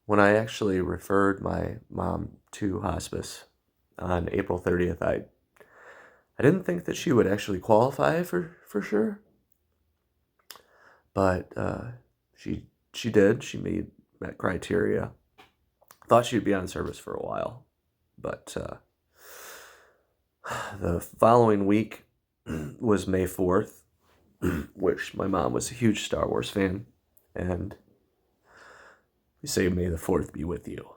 When I actually referred my mom to hospice on April 30th, I didn't think that she would actually qualify for sure, but she did. She met criteria. Thought she'd be on service for a while, but the following week was May 4th, which my mom was a huge Star Wars fan, and we say May the 4th be with you.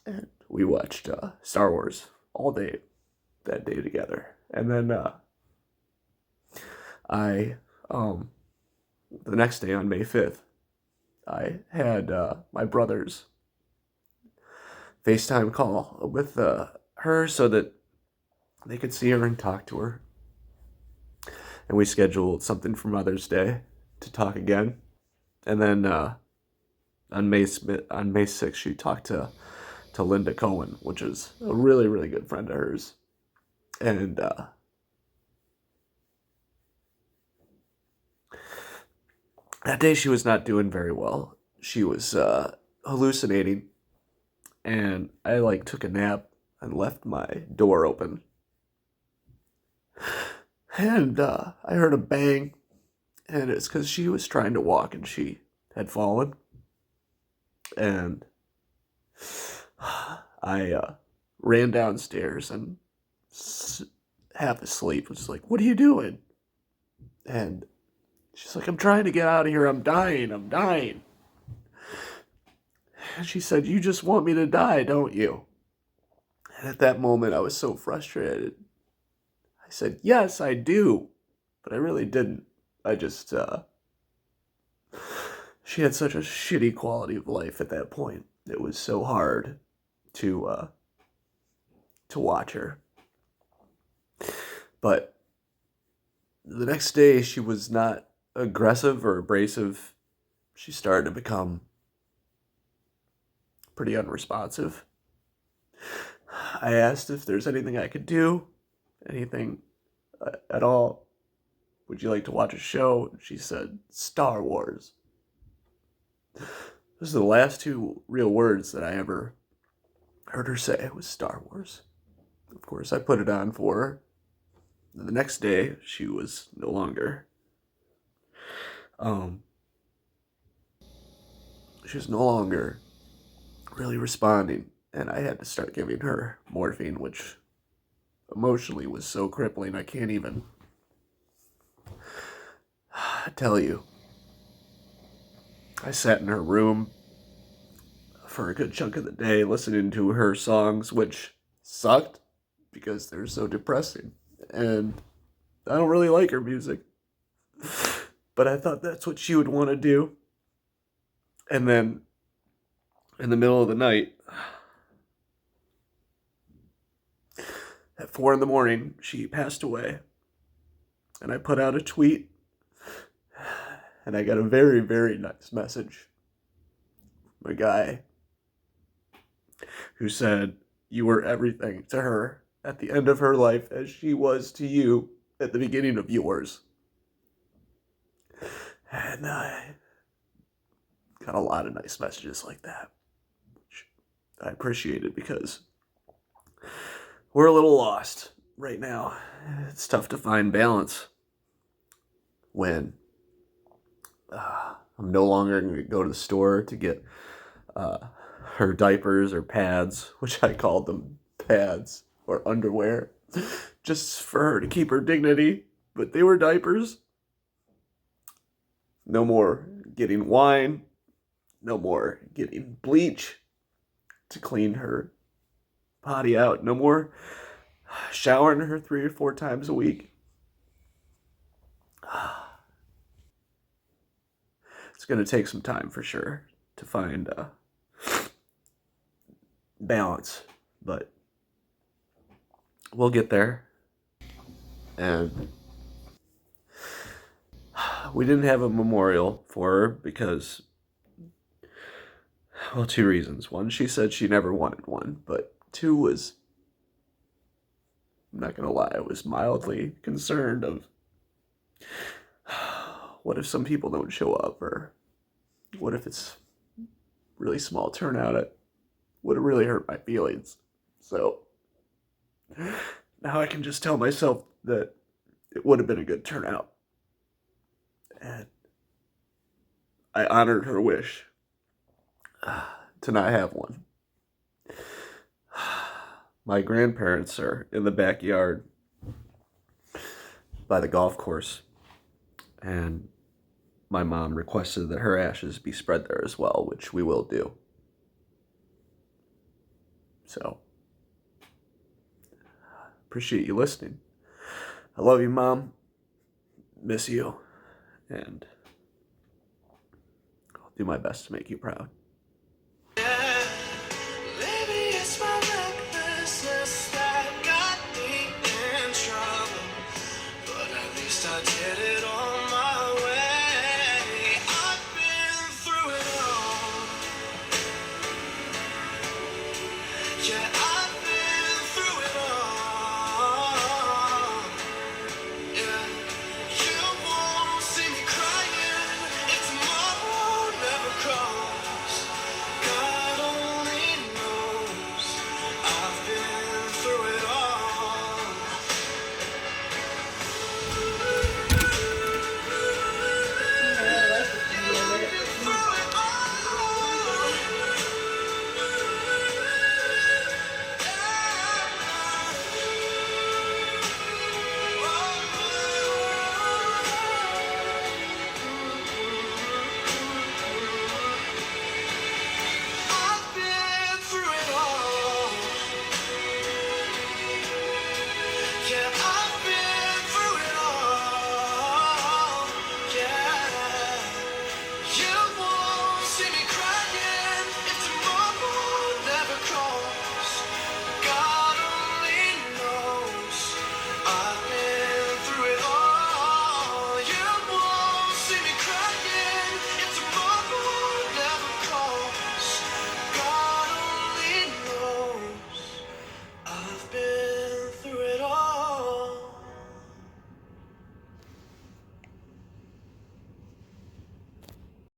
And we watched Star Wars all day that day together. And then I, the next day on May 5th, I had my brother's FaceTime call with her so that they could see her and talk to her. And we scheduled something for Mother's Day to talk again. And then on May 6th, she talked to Linda Cohen, which is a really, really good friend of hers. And that day she was not doing very well. She was hallucinating, and I took a nap and left my door open. And I heard a bang, and it's because she was trying to walk and she had fallen. And I ran downstairs and half asleep was like, "What are you doing?" And she's like, "I'm trying to get out of here. I'm dying. I'm dying." And she said, "You just want me to die, don't you?" And at that moment, I was so frustrated. I said, "Yes, I do." But I really didn't. I just, she had such a shitty quality of life at that point. It was so hard to watch her. But the next day, she was not aggressive or abrasive. She started to become pretty unresponsive. I asked if there's anything I could do, anything at all. Would you like to watch a show? She said, "Star Wars." Those are the last two real words that I ever heard her say, was Star Wars. Of course, I put it on for her. The next day, she was no longer. She was no longer really responding, and I had to start giving her morphine, which emotionally was so crippling I can't even tell you. I sat in her room for a good chunk of the day listening to her songs, which sucked because they're so depressing. And I don't really like her music. But I thought that's what she would want to do. And then in the middle of the night, at 4 in the morning, she passed away. And I put out a tweet, and I got a very, very nice message from a guy who said, "You were everything to her at the end of her life as she was to you at the beginning of yours." And I got a lot of nice messages like that, which I appreciated because we're a little lost right now. It's tough to find balance when I'm no longer going to go to the store to get her diapers or pads, which I called them pads or underwear, just for her to keep her dignity. But they were diapers. No more getting wine. No more getting bleach to clean her potty out. No more showering her 3 or 4 times a week. It's going to take some time for sure to find balance, but we'll get there. And we didn't have a memorial for her because, well, 2 reasons. One, she said she never wanted one, but 2 was, I'm not going to lie, I was mildly concerned of what if some people don't show up, or what if it's really small turnout, it would have really hurt my feelings. So now I can just tell myself that it would have been a good turnout. And I honored her wish to not have one. My grandparents are in the backyard by the golf course, and my mom requested that her ashes be spread there as well, which we will do. So, appreciate you listening. I love you, Mom. Miss you. And I'll do my best to make you proud.